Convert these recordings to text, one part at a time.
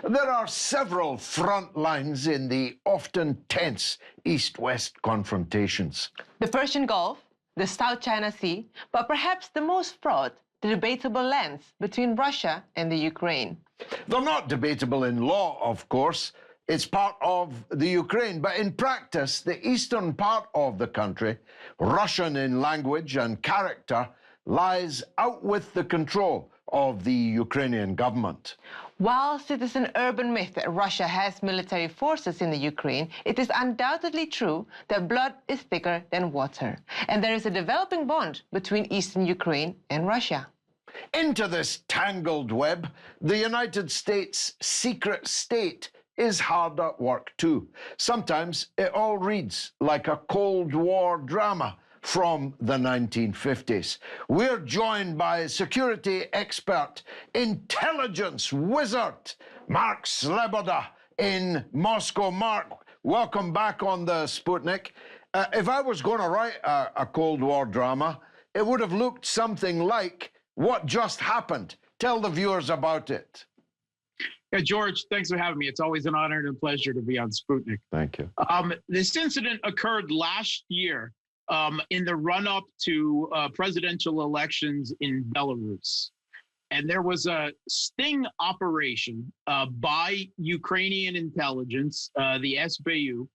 There are several front lines in the often tense East-West confrontations. The Persian Gulf, the South China Sea, but perhaps the most fraught, the debatable lands between Russia and the Ukraine. They're not debatable in law, of course. It's part of the Ukraine, but in practice, the eastern part of the country, Russian in language and character, lies out with the control of the Ukrainian government. Whilst it is an urban myth that Russia has military forces in the Ukraine, it is undoubtedly true that blood is thicker than water, and there is a developing bond between eastern Ukraine and Russia. Into this tangled web, the United States' secret state is hard at work too. Sometimes it all reads like a Cold War drama from the 1950s. We're joined by security expert, intelligence wizard, Mark Sleboda in Moscow. Mark, welcome back on the Sputnik. If I was going to write a Cold War drama, it would have looked something like what just happened. Tell the viewers about it. Yeah, George, thanks for having me. It's always an honor and a pleasure to be on Sputnik. Thank you. This incident occurred last year in the run-up to presidential elections in Belarus. And there was a sting operation by Ukrainian intelligence, the SBU,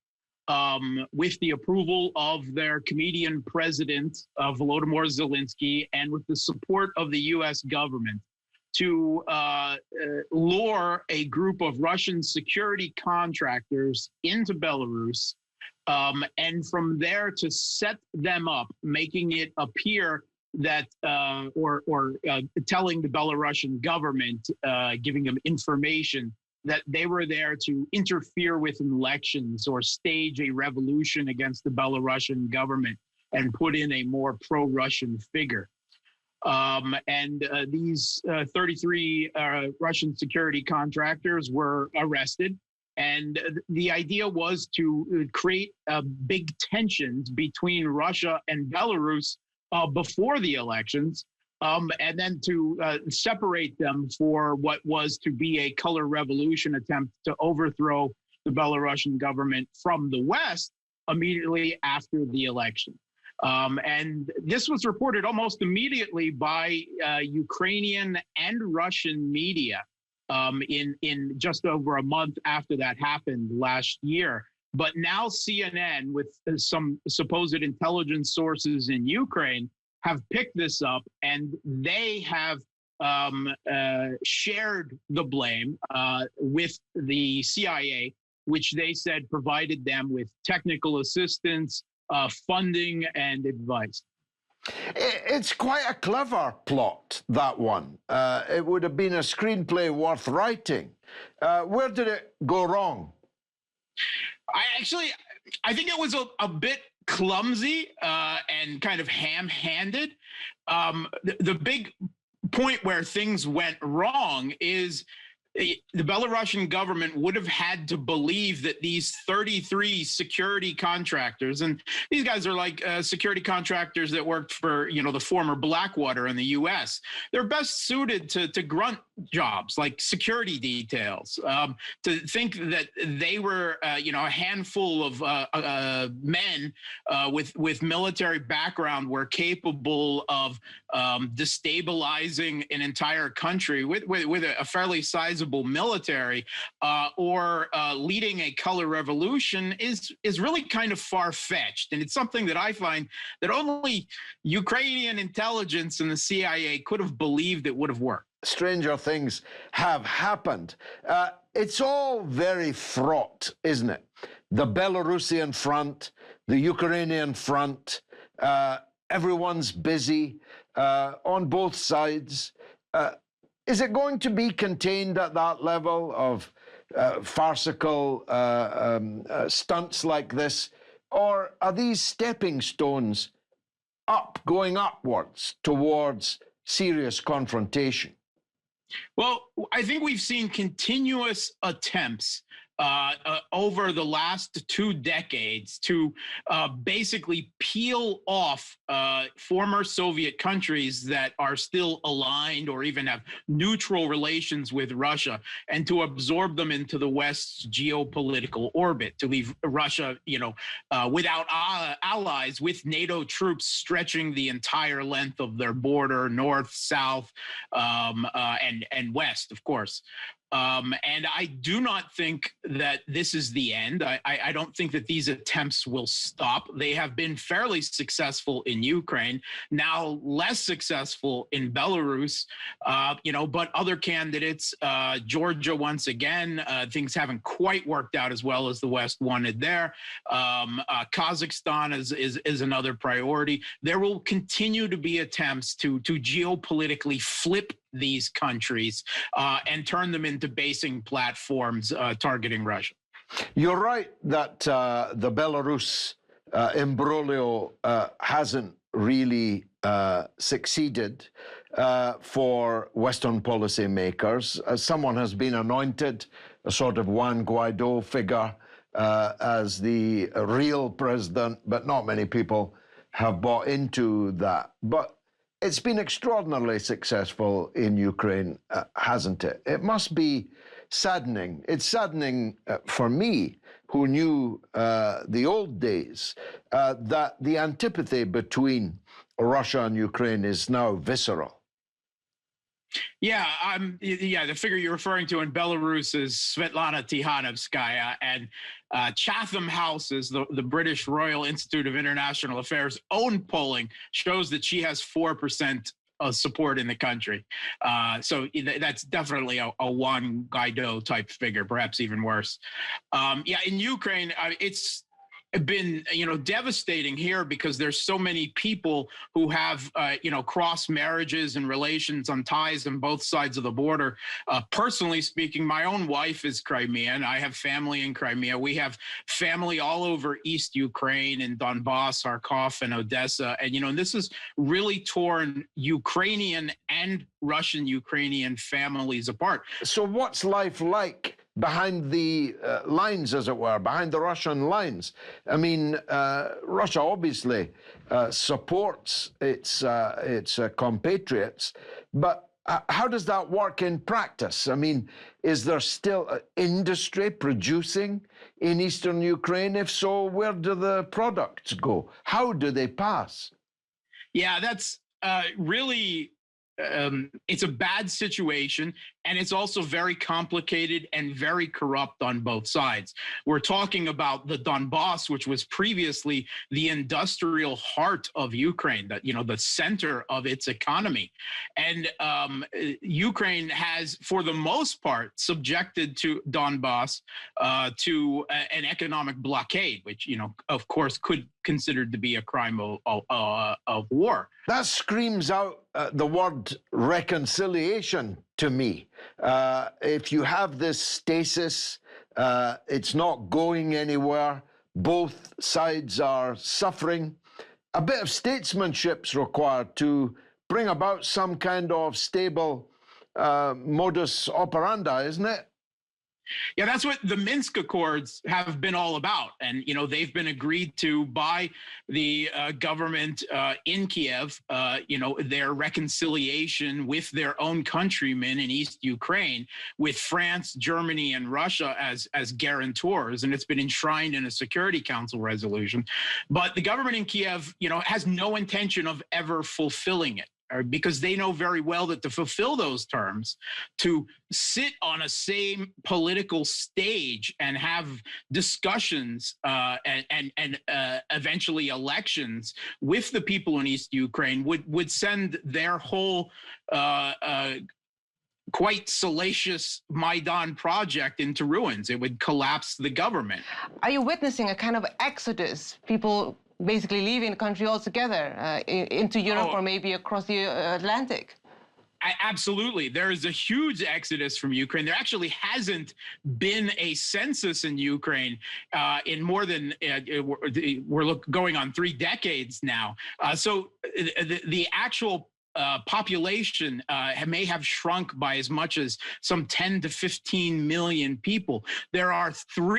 with the approval of their comedian president, Volodymyr Zelensky, and with the support of the U.S. government to lure a group of Russian security contractors into Belarus, and from there to set them up, making it appear that, telling the Belarusian government, giving them information that they were there to interfere with elections or stage a revolution against the Belarusian government and put in a more pro-Russian figure. These 33 Russian security contractors were arrested. And the idea was to create big tensions between Russia and Belarus before the elections, and then to separate them for what was to be a color revolution attempt to overthrow the Belarusian government from the West immediately after the election. And this was reported almost immediately by Ukrainian and Russian media in just over a month after that happened last year. But now CNN, with some supposed intelligence sources in Ukraine, have picked this up, and they have shared the blame with the CIA, which they said provided them with technical assistance, funding, and advice. It's quite a clever plot, that one. It would have been a screenplay worth writing. Where did it go wrong? I think it was a bit clumsy and kind of ham-handed. The big point where things went wrong is the Belarusian government would have had to believe that these 33 security contractors, and these guys are like security contractors that worked for, the former Blackwater in the U.S. They're best suited to grunt jobs like security details. To think that they were, a handful of men with military background were capable of destabilizing an entire country with a fairly sizable military or leading a color revolution is really kind of far-fetched. And it's something that I find that only Ukrainian intelligence and the CIA could have believed it would have worked. Stranger things have happened. It's all very fraught, isn't it? The Belarusian front, the Ukrainian front, everyone's busy on both sides. Is it going to be contained at that level of farcical stunts like this? Or are these stepping stones going upwards towards serious confrontation? Well, I think we've seen continuous attempts over the last 2 decades to basically peel off former Soviet countries that are still aligned or even have neutral relations with Russia, and to absorb them into the West's geopolitical orbit, to leave Russia, without allies, with NATO troops stretching the entire length of their border, north, south, and west, of course. And I do not think that this is the end. I don't think that these attempts will stop. They have been fairly successful in Ukraine, now less successful in Belarus, but other candidates, Georgia, once again, things haven't quite worked out as well as the West wanted there. Kazakhstan is another priority. There will continue to be attempts to geopolitically flip these countries and turn them into basing platforms targeting Russia. You're right that the Belarus imbroglio hasn't really succeeded for Western policymakers. Someone has been anointed, a sort of Juan Guaido figure, as the real president, but not many people have bought into that. But it's been extraordinarily successful in Ukraine, hasn't it? It must be saddening. It's saddening for me, who knew the old days, that the antipathy between Russia and Ukraine is now visceral. Yeah, the figure you're referring to in Belarus is Svetlana Tikhanovskaya, and Chatham House's, the British Royal Institute of International Affairs' own polling shows that she has 4% of support in the country. So that's definitely a Juan Guaido type figure, perhaps even worse. In Ukraine, it's been devastating here because there's so many people who have cross marriages and relations on ties on both sides of the border. Personally speaking, my own wife is Crimean. I have family in Crimea. We have family all over East Ukraine and Donbass, Kharkov, and Odessa. And this has really torn Ukrainian and Russian Ukrainian families apart. So what's life like behind the lines, as it were, behind the Russian lines? I mean, Russia obviously supports its compatriots, but how does that work in practice? I mean, is there still industry producing in eastern Ukraine? If so, where do the products go? How do they pass? Yeah, that's really... it's a bad situation, and it's also very complicated and very corrupt on both sides. We're talking about the Donbass, which was previously the industrial heart of Ukraine, the center of its economy. And Ukraine has, for the most part, subjected to Donbass to an economic blockade, which, of course, could considered to be a crime of war. That screams out the word reconciliation to me. If you have this stasis, it's not going anywhere, both sides are suffering, a bit of statesmanship's required to bring about some kind of stable modus operandi, isn't it? Yeah, that's what the Minsk Accords have been all about. And, they've been agreed to by the government in Kiev, their reconciliation with their own countrymen in East Ukraine, with France, Germany, and Russia as guarantors. And it's been enshrined in a Security Council resolution. But the government in Kiev, has no intention of ever fulfilling it, because they know very well that to fulfill those terms, to sit on a same political stage and have discussions and eventually elections with the people in East Ukraine would send their whole quite salacious Maidan project into ruins. It would collapse the government. Are you witnessing a kind of exodus? People basically leaving the country altogether into Europe or maybe across the Atlantic? Absolutely. There is a huge exodus from Ukraine. There actually hasn't been a census in Ukraine in more than, we're going on 3 decades now. So the actual population may have shrunk by as much as some 10 to 15 million people. There are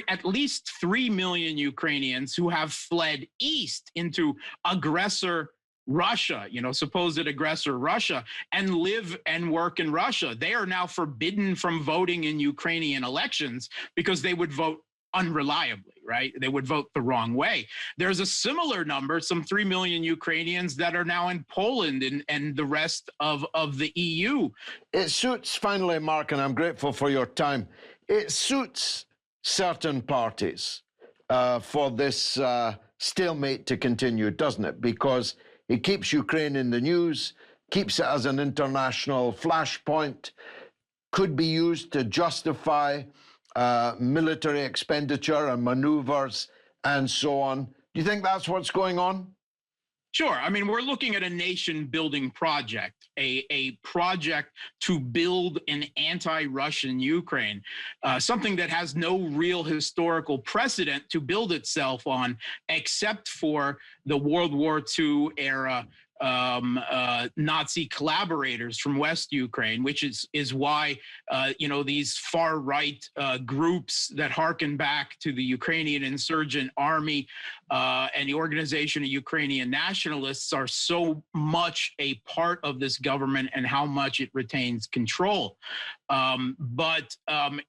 at least 3 million Ukrainians who have fled east into aggressor Russia, supposed aggressor Russia, and live and work in Russia. They are now forbidden from voting in Ukrainian elections because they would vote unreliably, right? They would vote the wrong way. There's a similar number, some 3 million Ukrainians that are now in Poland and the rest of the EU. It suits, finally, Mark, and I'm grateful for your time, it suits certain parties for this stalemate to continue, doesn't it? Because it keeps Ukraine in the news, keeps it as an international flashpoint, could be used to justify military expenditure and maneuvers and so on. Do you think that's what's going on? Sure. I mean, we're looking at a nation-building project, a project to build an anti-Russian Ukraine, something that has no real historical precedent to build itself on, except for the World War II era Nazi collaborators from West Ukraine, which is why these far right groups that harken back to the Ukrainian insurgent army and the Organization of Ukrainian Nationalists are so much a part of this government and how much it retains control. But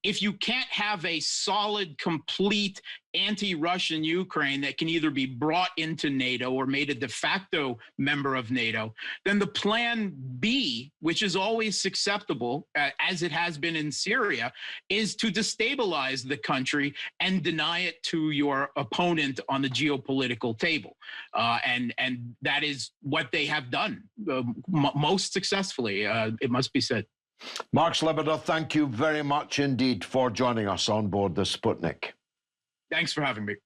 if you can't have a solid, complete anti-Russian Ukraine that can either be brought into NATO or made a de facto member of NATO, then the plan B, which is always acceptable, as it has been in Syria, is to destabilize the country and deny it to your opponent on the geopolitical table. And that is what they have done most successfully, it must be said. Mark Sleboda, thank you very much indeed for joining us on board the Sputnik. Thanks for having me.